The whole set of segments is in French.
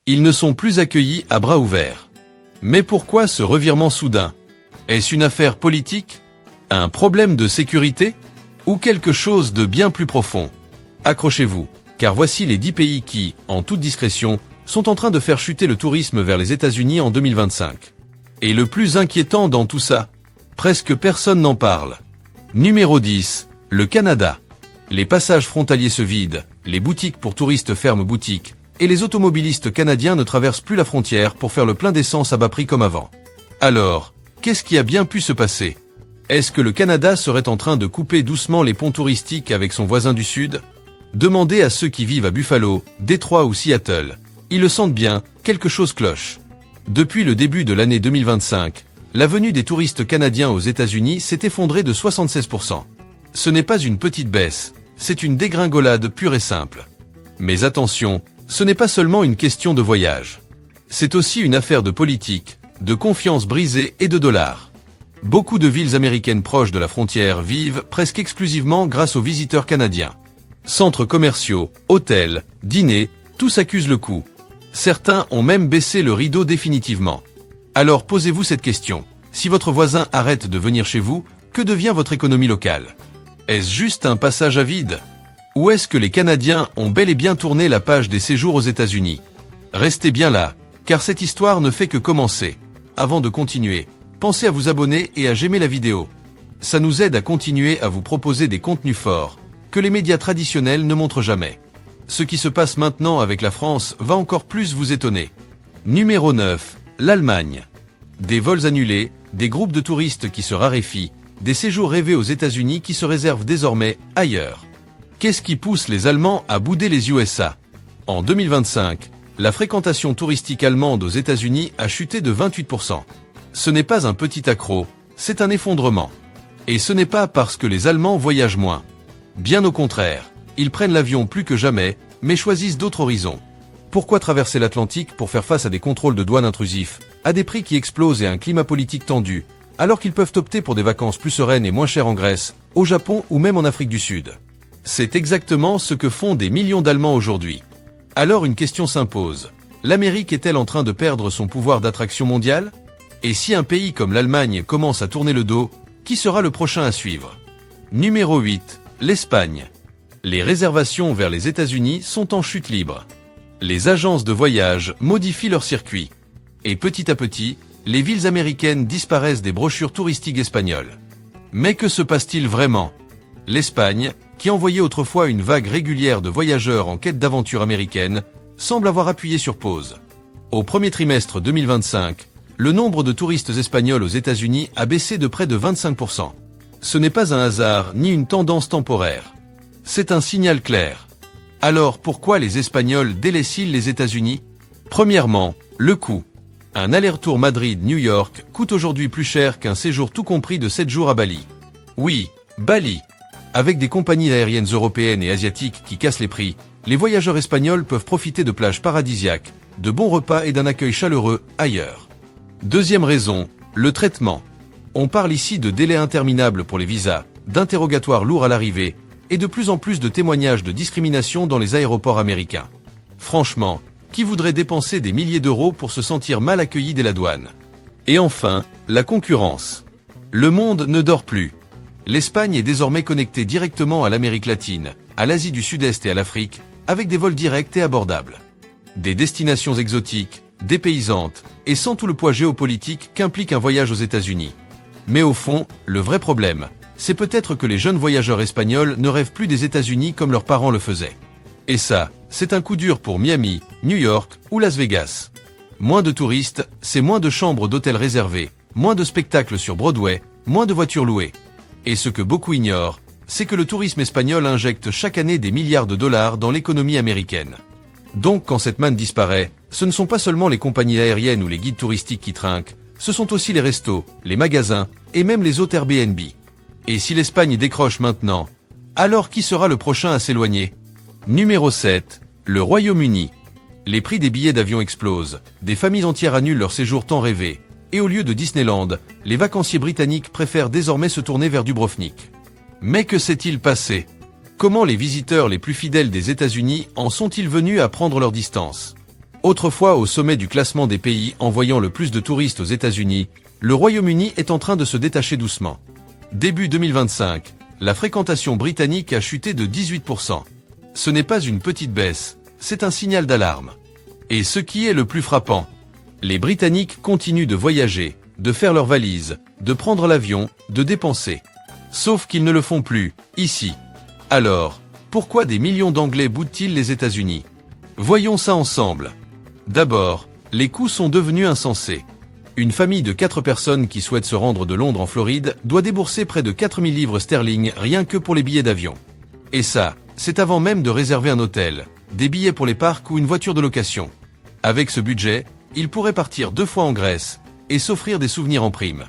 Ils ne sont plus accueillis à bras ouverts. Mais pourquoi ce revirement soudain? Est-ce une affaire politique? Un problème de sécurité? Ou quelque chose de bien plus profond? Accrochez-vous, car voici les 10 pays qui, en toute discrétion, sont en train de faire chuter le tourisme vers les États-Unis en 2025. Et le plus inquiétant dans tout ça, presque personne n'en parle. Numéro 10, le Canada. Les passages frontaliers se vident, les boutiques pour touristes ferment boutique, et les automobilistes canadiens ne traversent plus la frontière pour faire le plein d'essence à bas prix comme avant. Alors, qu'est-ce qui a bien pu se passer? Est-ce que le Canada serait en train de couper doucement les ponts touristiques avec son voisin du Sud? Demandez à ceux qui vivent à Buffalo, Détroit ou Seattle. Ils le sentent bien, quelque chose cloche. Depuis le début de l'année 2025, la venue des touristes canadiens aux États-Unis s'est effondrée de 76%. Ce n'est pas une petite baisse, c'est une dégringolade pure et simple. Mais attention, ce n'est pas seulement une question de voyage. C'est aussi une affaire de politique, de confiance brisée et de dollars. Beaucoup de villes américaines proches de la frontière vivent presque exclusivement grâce aux visiteurs canadiens. Centres commerciaux, hôtels, dîners, tous accusent le coup. Certains ont même baissé le rideau définitivement. Alors posez-vous cette question. Si votre voisin arrête de venir chez vous, que devient votre économie locale? Est-ce juste un passage à vide? Ou est-ce que les Canadiens ont bel et bien tourné la page des séjours aux États-Unis? Restez bien là, car cette histoire ne fait que commencer. Avant de continuer, pensez à vous abonner et à j'aimer la vidéo. Ça nous aide à continuer à vous proposer des contenus forts, que les médias traditionnels ne montrent jamais. Ce qui se passe maintenant avec la France va encore plus vous étonner. Numéro 9, l'Allemagne. Des vols annulés, des groupes de touristes qui se raréfient, des séjours rêvés aux États-Unis qui se réservent désormais ailleurs. Qu'est-ce qui pousse les Allemands à bouder les USA? En 2025, la fréquentation touristique allemande aux États-Unis a chuté de 28%. Ce n'est pas un petit accroc, c'est un effondrement. Et ce n'est pas parce que les Allemands voyagent moins. Bien au contraire, ils prennent l'avion plus que jamais, mais choisissent d'autres horizons. Pourquoi traverser l'Atlantique pour faire face à des contrôles de douane intrusifs, à des prix qui explosent et à un climat politique tendu, alors qu'ils peuvent opter pour des vacances plus sereines et moins chères en Grèce, au Japon ou même en Afrique du Sud? C'est exactement ce que font des millions d'Allemands aujourd'hui. Alors une question s'impose. L'Amérique est-elle en train de perdre son pouvoir d'attraction mondiale? Et si un pays comme l'Allemagne commence à tourner le dos, qui sera le prochain à suivre? Numéro 8, l'Espagne. Les réservations vers les États-Unis sont en chute libre. Les agences de voyage modifient leur circuit. Et petit à petit, les villes américaines disparaissent des brochures touristiques espagnoles. Mais que se passe-t-il vraiment? L'Espagne, qui envoyait autrefois une vague régulière de voyageurs en quête d'aventure américaine, semble avoir appuyé sur pause. Au premier trimestre 2025, le nombre de touristes espagnols aux États-Unis a baissé de près de 25%. Ce n'est pas un hasard ni une tendance temporaire. C'est un signal clair. Alors pourquoi les Espagnols délaissent-ils les États-Unis? Premièrement, le coût. Un aller-retour Madrid-New York coûte aujourd'hui plus cher qu'un séjour tout compris de 7 jours à Bali. Oui, Bali. Avec des compagnies aériennes européennes et asiatiques qui cassent les prix, les voyageurs espagnols peuvent profiter de plages paradisiaques, de bons repas et d'un accueil chaleureux ailleurs. Deuxième raison, le traitement. On parle ici de délais interminables pour les visas, d'interrogatoires lourds à l'arrivée, et de plus en plus de témoignages de discrimination dans les aéroports américains. Franchement, qui voudrait dépenser des milliers d'euros pour se sentir mal accueilli dès la douane? Et enfin, la concurrence. Le monde ne dort plus. L'Espagne est désormais connectée directement à l'Amérique latine, à l'Asie du Sud-Est et à l'Afrique, avec des vols directs et abordables. Des destinations exotiques, dépaysantes, et sans tout le poids géopolitique qu'implique un voyage aux États-Unis. Mais au fond, le vrai problème, c'est peut-être que les jeunes voyageurs espagnols ne rêvent plus des États-Unis comme leurs parents le faisaient. Et ça, c'est un coup dur pour Miami, New York ou Las Vegas. Moins de touristes, c'est moins de chambres d'hôtels réservées, moins de spectacles sur Broadway, moins de voitures louées. Et ce que beaucoup ignorent, c'est que le tourisme espagnol injecte chaque année des milliards de dollars dans l'économie américaine. Donc quand cette manne disparaît, ce ne sont pas seulement les compagnies aériennes ou les guides touristiques qui trinquent, ce sont aussi les restos, les magasins et même les hôtes Airbnb. Et si l'Espagne décroche maintenant, alors qui sera le prochain à s'éloigner? Numéro 7, le Royaume-Uni. Les prix des billets d'avion explosent, des familles entières annulent leur séjour tant rêvé, et au lieu de Disneyland, les vacanciers britanniques préfèrent désormais se tourner vers Dubrovnik. Mais que s'est-il passé? Comment les visiteurs les plus fidèles des États-Unis en sont-ils venus à prendre leur distance? Autrefois au sommet du classement des pays envoyant le plus de touristes aux États-Unis, le Royaume-Uni est en train de se détacher doucement. Début 2025, la fréquentation britannique a chuté de 18%. Ce n'est pas une petite baisse, c'est un signal d'alarme. Et ce qui est le plus frappant, les Britanniques continuent de voyager, de faire leurs valises, de prendre l'avion, de dépenser. Sauf qu'ils ne le font plus, ici. Alors, pourquoi des millions d'Anglais boudent-ils les États-Unis? Voyons ça ensemble. D'abord, les coûts sont devenus insensés. Une famille de 4 personnes qui souhaite se rendre de Londres en Floride doit débourser près de 4000 livres sterling rien que pour les billets d'avion. Et ça, c'est avant même de réserver un hôtel, des billets pour les parcs ou une voiture de location. Avec ce budget, ils pourraient partir 2 fois en Grèce et s'offrir des souvenirs en prime.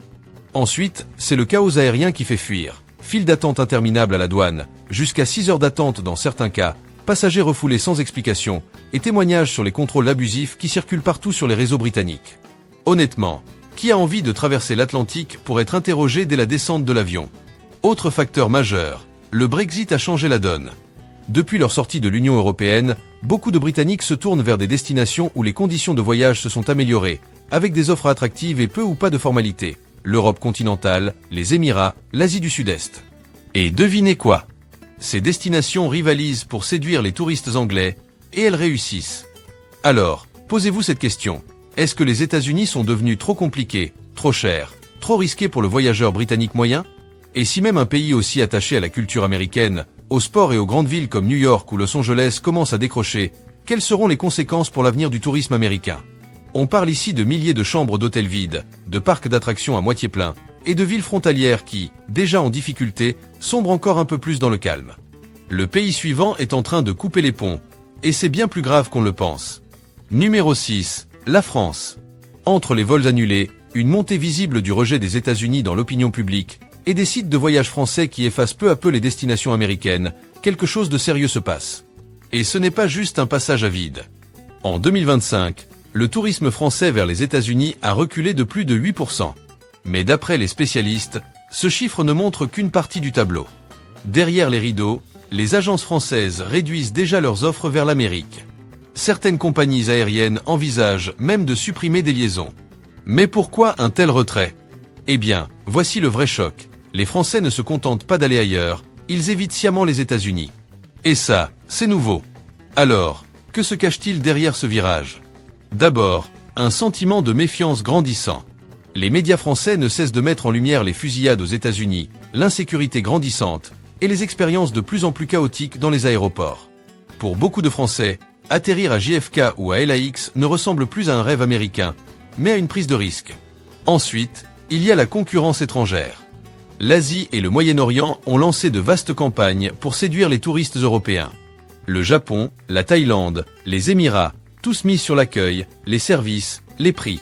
Ensuite, c'est le chaos aérien qui fait fuir. File d'attente interminable à la douane, jusqu'à 6 heures d'attente dans certains cas, passagers refoulés sans explication, et témoignages sur les contrôles abusifs qui circulent partout sur les réseaux britanniques. Honnêtement, qui a envie de traverser l'Atlantique pour être interrogé dès la descente de l'avion? Autre facteur majeur, le Brexit a changé la donne. Depuis leur sortie de l'Union européenne, beaucoup de Britanniques se tournent vers des destinations où les conditions de voyage se sont améliorées, avec des offres attractives et peu ou pas de formalités. L'Europe continentale, les Émirats, l'Asie du Sud-Est. Et devinez quoi? Ces destinations rivalisent pour séduire les touristes anglais, et elles réussissent. Alors, posez-vous cette question. Est-ce que les États-Unis sont devenus trop compliqués, trop chers, trop risqués pour le voyageur britannique moyen? Et si même un pays aussi attaché à la culture américaine, au sport et aux grandes villes comme New York ou Los Angeles commence à décrocher, quelles seront les conséquences pour l'avenir du tourisme américain? On parle ici de milliers de chambres d'hôtels vides, de parcs d'attractions à moitié pleins, et de villes frontalières qui, déjà en difficulté, sombrent encore un peu plus dans le calme. Le pays suivant est en train de couper les ponts, et c'est bien plus grave qu'on le pense. Numéro 6. La France. Entre les vols annulés, une montée visible du rejet des États-Unis dans l'opinion publique, et des sites de voyage français qui effacent peu à peu les destinations américaines, quelque chose de sérieux se passe. Et ce n'est pas juste un passage à vide. En 2025, le tourisme français vers les États-Unis a reculé de plus de 8%. Mais d'après les spécialistes, ce chiffre ne montre qu'une partie du tableau. Derrière les rideaux, les agences françaises réduisent déjà leurs offres vers l'Amérique. Certaines compagnies aériennes envisagent même de supprimer des liaisons. Mais pourquoi un tel retrait? Eh bien, voici le vrai choc. Les Français ne se contentent pas d'aller ailleurs, ils évitent sciemment les États-Unis. Et ça, c'est nouveau. Alors, que se cache-t-il derrière ce virage? D'abord, un sentiment de méfiance grandissant. Les médias français ne cessent de mettre en lumière les fusillades aux États-Unis, l'insécurité grandissante, et les expériences de plus en plus chaotiques dans les aéroports. Pour beaucoup de Français, atterrir à JFK ou à LAX ne ressemble plus à un rêve américain, mais à une prise de risque. Ensuite, il y a la concurrence étrangère. L'Asie et le Moyen-Orient ont lancé de vastes campagnes pour séduire les touristes européens. Le Japon, la Thaïlande, les Émirats, tous mis sur l'accueil, les services, les prix.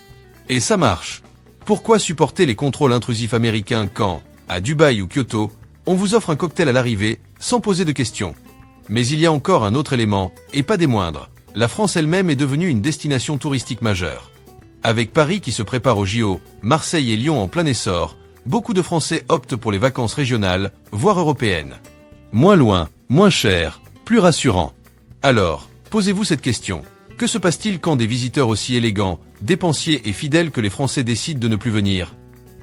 Et ça marche. Pourquoi supporter les contrôles intrusifs américains quand, à Dubaï ou Kyoto, on vous offre un cocktail à l'arrivée, sans poser de questions? Mais il y a encore un autre élément, et pas des moindres. La France elle-même est devenue une destination touristique majeure. Avec Paris qui se prépare au JO, Marseille et Lyon en plein essor, beaucoup de Français optent pour les vacances régionales, voire européennes. Moins loin, moins cher, plus rassurant. Alors, posez-vous cette question. Que se passe-t-il quand des visiteurs aussi élégants, dépensiers et fidèles que les Français décident de ne plus venir?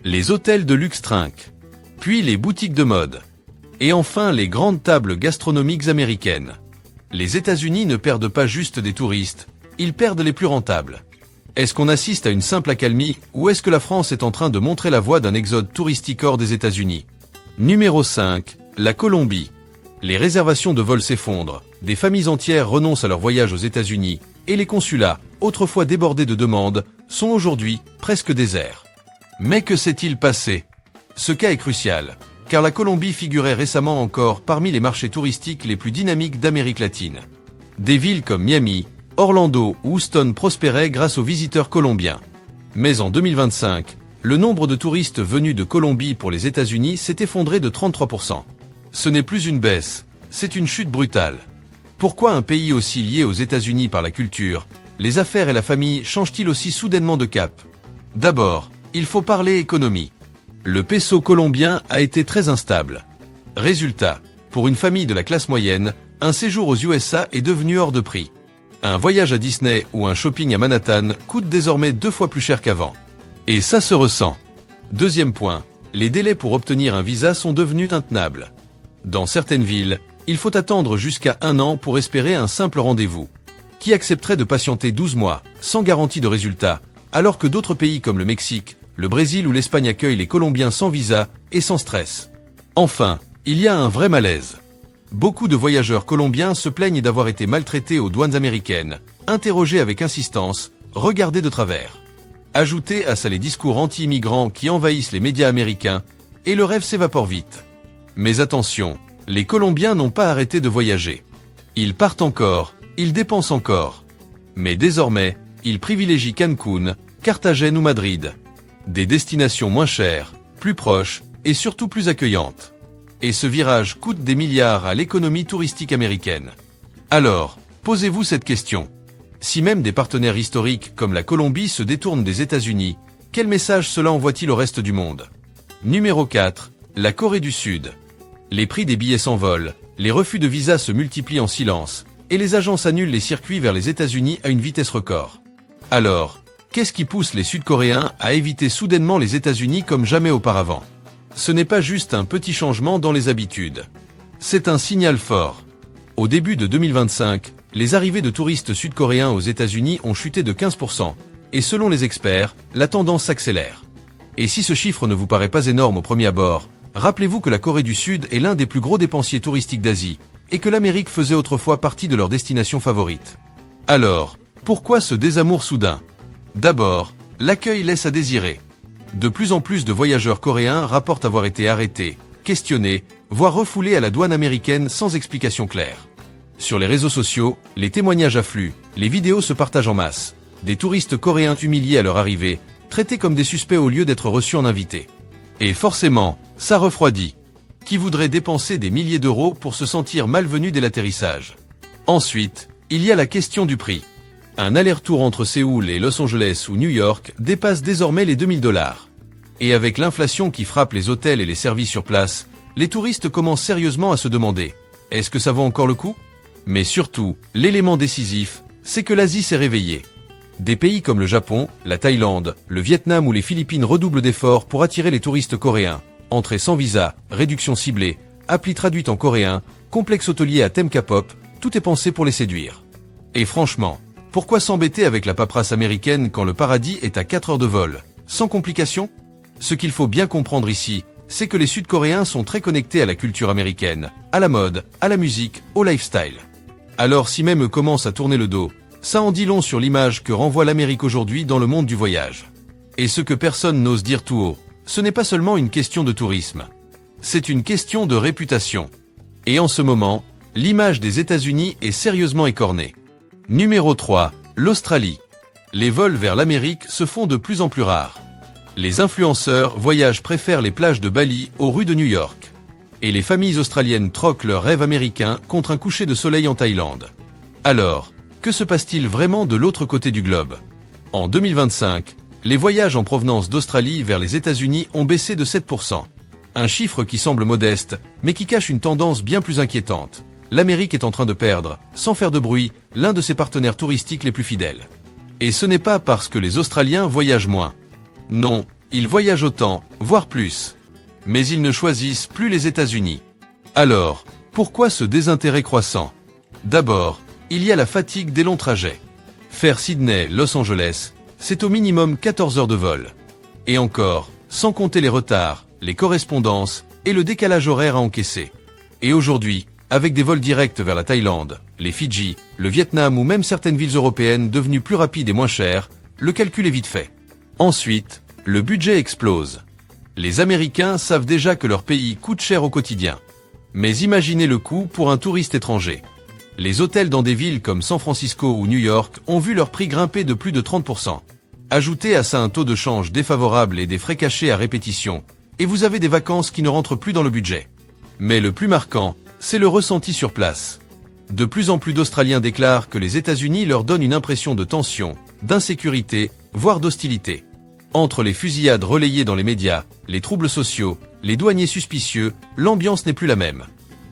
Les hôtels de luxe trinquent. Puis les boutiques de mode. Et enfin les grandes tables gastronomiques américaines. Les États-Unis ne perdent pas juste des touristes, ils perdent les plus rentables. Est-ce qu'on assiste à une simple accalmie ou est-ce que la France est en train de montrer la voie d'un exode touristique hors des États-Unis? Numéro 5. La Colombie. Les réservations de vols s'effondrent, des familles entières renoncent à leur voyage aux États-Unis, et les consulats, autrefois débordés de demandes, sont aujourd'hui presque déserts. Mais que s'est-il passé? Ce cas est crucial, car la Colombie figurait récemment encore parmi les marchés touristiques les plus dynamiques d'Amérique latine. Des villes comme Miami, Orlando ou Houston prospéraient grâce aux visiteurs colombiens. Mais en 2025, le nombre de touristes venus de Colombie pour les États-Unis s'est effondré de 33%. Ce n'est plus une baisse, c'est une chute brutale. Pourquoi un pays aussi lié aux États-Unis par la culture, les affaires et la famille changent-ils aussi soudainement de cap? D'abord, il faut parler économie. Le peso colombien a été très instable. Résultat, pour une famille de la classe moyenne, un séjour aux USA est devenu hors de prix. Un voyage à Disney ou un shopping à Manhattan coûte désormais 2 fois plus cher qu'avant. Et ça se ressent. Deuxième point, les délais pour obtenir un visa sont devenus intenables. Dans certaines villes, il faut attendre jusqu'à 1 an pour espérer un simple rendez-vous. Qui accepterait de patienter 12 mois, sans garantie de résultat, alors que d'autres pays comme le Mexique, le Brésil ou l'Espagne accueillent les Colombiens sans visa et sans stress. Enfin, il y a un vrai malaise. Beaucoup de voyageurs colombiens se plaignent d'avoir été maltraités aux douanes américaines, interrogés avec insistance, regardés de travers. Ajoutez à ça les discours anti-immigrants qui envahissent les médias américains, et le rêve s'évapore vite. Mais attention, les Colombiens n'ont pas arrêté de voyager. Ils partent encore, ils dépensent encore. Mais désormais, ils privilégient Cancun, Carthagène ou Madrid. Des destinations moins chères, plus proches, et surtout plus accueillantes. Et ce virage coûte des milliards à l'économie touristique américaine. Alors, posez-vous cette question. Si même des partenaires historiques comme la Colombie se détournent des États-Unis, quel message cela envoie-t-il au reste du monde? Numéro 4. La Corée du Sud. Les prix des billets s'envolent, les refus de visa se multiplient en silence, et les agences annulent les circuits vers les États-Unis à une vitesse record. Alors, qu'est-ce qui pousse les Sud-Coréens à éviter soudainement les États-Unis comme jamais auparavant? Ce n'est pas juste un petit changement dans les habitudes. C'est un signal fort. Au début de 2025, les arrivées de touristes sud-coréens aux États-Unis ont chuté de 15%, et selon les experts, la tendance s'accélère. Et si ce chiffre ne vous paraît pas énorme au premier abord, rappelez-vous que la Corée du Sud est l'un des plus gros dépensiers touristiques d'Asie, et que l'Amérique faisait autrefois partie de leur destination favorite. Alors, pourquoi ce désamour soudain? D'abord, l'accueil laisse à désirer. De plus en plus de voyageurs coréens rapportent avoir été arrêtés, questionnés, voire refoulés à la douane américaine sans explication claire. Sur les réseaux sociaux, les témoignages affluent, les vidéos se partagent en masse. Des touristes coréens humiliés à leur arrivée, traités comme des suspects au lieu d'être reçus en invités. Et forcément, ça refroidit. Qui voudrait dépenser des milliers d'euros pour se sentir malvenu dès l'atterrissage? Ensuite, il y a la question du prix. Un aller-retour entre Séoul et Los Angeles ou New York dépasse désormais les $2000. Et avec l'inflation qui frappe les hôtels et les services sur place, les touristes commencent sérieusement à se demander « Est-ce que ça vaut encore le coup ?» Mais surtout, l'élément décisif, c'est que l'Asie s'est réveillée. Des pays comme le Japon, la Thaïlande, le Vietnam ou les Philippines redoublent d'efforts pour attirer les touristes coréens. Entrée sans visa, réduction ciblée, appli traduite en coréen, complexe hôtelier à thème K-pop, tout est pensé pour les séduire. Et franchement, pourquoi s'embêter avec la paperasse américaine quand le paradis est à 4 heures de vol, sans complications? Ce qu'il faut bien comprendre ici, c'est que les Sud-Coréens sont très connectés à la culture américaine, à la mode, à la musique, au lifestyle. Alors si même eux commencent à tourner le dos, ça en dit long sur l'image que renvoie l'Amérique aujourd'hui dans le monde du voyage. Et ce que personne n'ose dire tout haut, ce n'est pas seulement une question de tourisme. C'est une question de réputation. Et en ce moment, l'image des États-Unis est sérieusement écornée. Numéro 3. L'Australie. Les vols vers l'Amérique se font de plus en plus rares. Les influenceurs voyagent préfèrent les plages de Bali aux rues de New York. Et les familles australiennes troquent leur rêve américain contre un coucher de soleil en Thaïlande. Alors, que se passe-t-il vraiment de l'autre côté du globe? En 2025, les voyages en provenance d'Australie vers les États-Unis ont baissé de 7%. Un chiffre qui semble modeste, mais qui cache une tendance bien plus inquiétante. L'Amérique est en train de perdre, sans faire de bruit, l'un de ses partenaires touristiques les plus fidèles. Et ce n'est pas parce que les Australiens voyagent moins. Non, ils voyagent autant, voire plus. Mais ils ne choisissent plus les États-Unis. Alors, pourquoi ce désintérêt croissant? D'abord, il y a la fatigue des longs trajets. Faire Sydney-Los Angeles, c'est au minimum 14 heures de vol. Et encore, sans compter les retards, les correspondances et le décalage horaire à encaisser. Et aujourd'hui, avec des vols directs vers la Thaïlande, les Fidji, le Vietnam ou même certaines villes européennes devenues plus rapides et moins chères, le calcul est vite fait. Ensuite, le budget explose. Les Américains savent déjà que leur pays coûte cher au quotidien. Mais imaginez le coût pour un touriste étranger. Les hôtels dans des villes comme San Francisco ou New York ont vu leur prix grimper de plus de 30%. Ajoutez à ça un taux de change défavorable et des frais cachés à répétition, et vous avez des vacances qui ne rentrent plus dans le budget. Mais le plus marquant, c'est le ressenti sur place. De plus en plus d'Australiens déclarent que les États-Unis leur donnent une impression de tension, d'insécurité, voire d'hostilité. Entre les fusillades relayées dans les médias, les troubles sociaux, les douaniers suspicieux, l'ambiance n'est plus la même.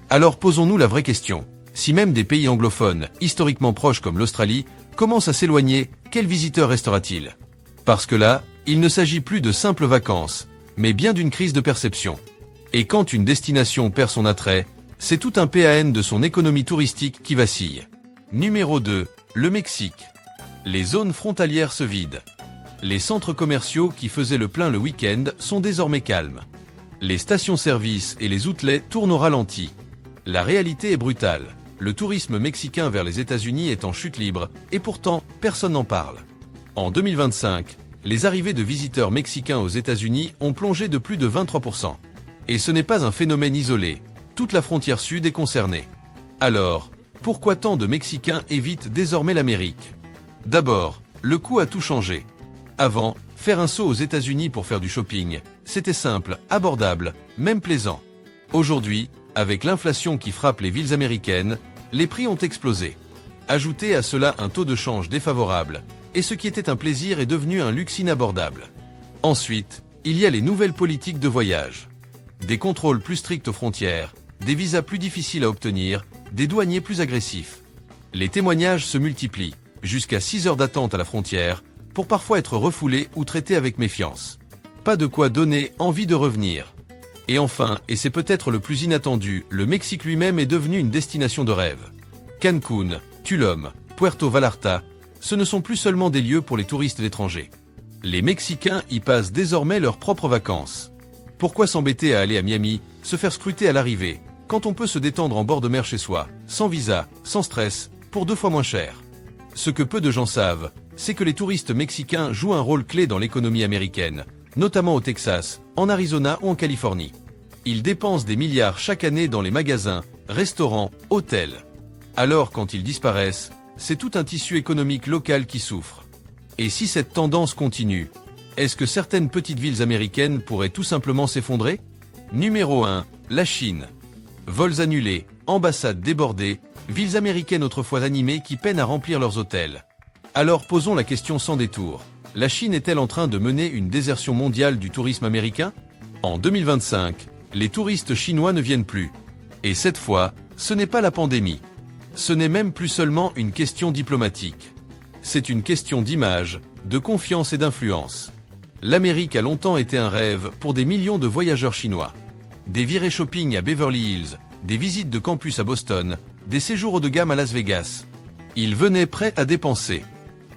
Alors posons-nous la vraie question. Si même des pays anglophones, historiquement proches comme l'Australie, commencent à s'éloigner, quel visiteur restera-t-il? Parce que là, il ne s'agit plus de simples vacances, mais bien d'une crise de perception. Et quand une destination perd son attrait, c'est tout un PAN de son économie touristique qui vacille. Numéro 2. Le Mexique. Les zones frontalières se vident. Les centres commerciaux qui faisaient le plein le week-end sont désormais calmes. Les stations-service et les outlets tournent au ralenti. La réalité est brutale. Le tourisme mexicain vers les États-Unis est en chute libre, et pourtant, personne n'en parle. En 2025, les arrivées de visiteurs mexicains aux États-Unis ont plongé de plus de 23%. Et ce n'est pas un phénomène isolé. Toute la frontière sud est concernée. Alors, pourquoi tant de Mexicains évitent désormais l'Amérique? D'abord, le coût a tout changé. Avant, faire un saut aux États-Unis pour faire du shopping, c'était simple, abordable, même plaisant. Aujourd'hui, avec l'inflation qui frappe les villes américaines, les prix ont explosé. Ajoutez à cela un taux de change défavorable, et ce qui était un plaisir est devenu un luxe inabordable. Ensuite, il y a les nouvelles politiques de voyage. Des contrôles plus stricts aux frontières, des visas plus difficiles à obtenir, des douaniers plus agressifs. Les témoignages se multiplient, jusqu'à 6 heures d'attente à la frontière, pour parfois être refoulés ou traités avec méfiance. Pas de quoi donner envie de revenir. Et enfin, et c'est peut-être le plus inattendu, le Mexique lui-même est devenu une destination de rêve. Cancún, Tulum, Puerto Vallarta, ce ne sont plus seulement des lieux pour les touristes étrangers. Les Mexicains y passent désormais leurs propres vacances. Pourquoi s'embêter à aller à Miami, se faire scruter à l'arrivée, quand on peut se détendre en bord de mer chez soi, sans visa, sans stress, pour 2 fois moins cher? Ce que peu de gens savent, c'est que les touristes mexicains jouent un rôle clé dans l'économie américaine, notamment au Texas, en Arizona ou en Californie. Ils dépensent des milliards chaque année dans les magasins, restaurants, hôtels. Alors quand ils disparaissent, c'est tout un tissu économique local qui souffre. Et si cette tendance continue, est-ce que certaines petites villes américaines pourraient tout simplement s'effondrer? Numéro 1. La Chine. Vols annulés, ambassades débordées, villes américaines autrefois animées qui peinent à remplir leurs hôtels. Alors posons la question sans détour. La Chine est-elle en train de mener une désertion mondiale du tourisme américain? En 2025, les touristes chinois ne viennent plus. Et cette fois, ce n'est pas la pandémie. Ce n'est même plus seulement une question diplomatique. C'est une question d'image, de confiance et d'influence. L'Amérique a longtemps été un rêve pour des millions de voyageurs chinois. Des virées shopping à Beverly Hills, des visites de campus à Boston, des séjours haut de gamme à Las Vegas. Ils venaient prêts à dépenser.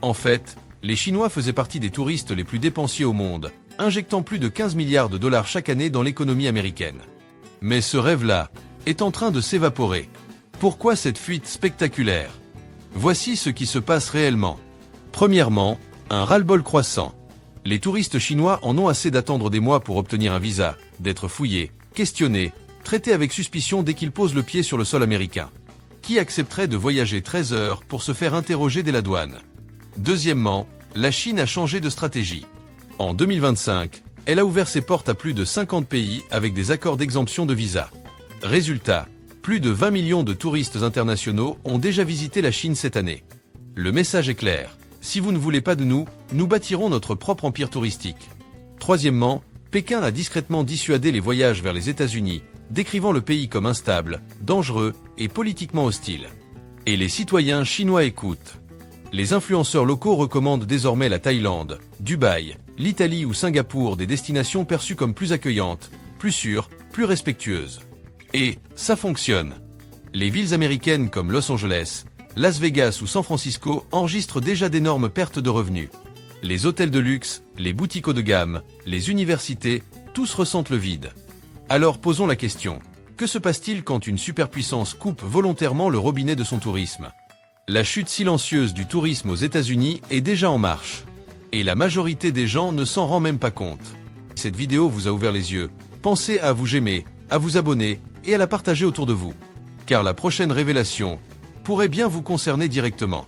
En fait, les Chinois faisaient partie des touristes les plus dépensiers au monde, injectant plus de 15 milliards de dollars chaque année dans l'économie américaine. Mais ce rêve-là est en train de s'évaporer. Pourquoi cette fuite spectaculaire? Voici ce qui se passe réellement. Premièrement, un ras-le-bol croissant. Les touristes chinois en ont assez d'attendre des mois pour obtenir un visa, d'être fouillés, questionnés, traités avec suspicion dès qu'ils posent le pied sur le sol américain. Qui accepterait de voyager 13 heures pour se faire interroger dès la douane? Deuxièmement, la Chine a changé de stratégie. En 2025, elle a ouvert ses portes à plus de 50 pays avec des accords d'exemption de visa. Résultat, plus de 20 millions de touristes internationaux ont déjà visité la Chine cette année. Le message est clair. Si vous ne voulez pas de nous, nous bâtirons notre propre empire touristique. Troisièmement, Pékin a discrètement dissuadé les voyages vers les États-Unis, décrivant le pays comme instable, dangereux et politiquement hostile. Et les citoyens chinois écoutent. Les influenceurs locaux recommandent désormais la Thaïlande, Dubaï, l'Italie ou Singapour, des destinations perçues comme plus accueillantes, plus sûres, plus respectueuses. Et ça fonctionne. Les villes américaines comme Los Angeles, Las Vegas ou San Francisco enregistrent déjà d'énormes pertes de revenus. Les hôtels de luxe, les boutiques haut de gamme, les universités, tous ressentent le vide. Alors posons la question. Que se passe-t-il quand une superpuissance coupe volontairement le robinet de son tourisme? La chute silencieuse du tourisme aux États-Unis est déjà en marche. Et la majorité des gens ne s'en rend même pas compte. Cette vidéo vous a ouvert les yeux. Pensez à vous j'aimer, à vous abonner et à la partager autour de vous. Car la prochaine révélation pourrait bien vous concerner directement.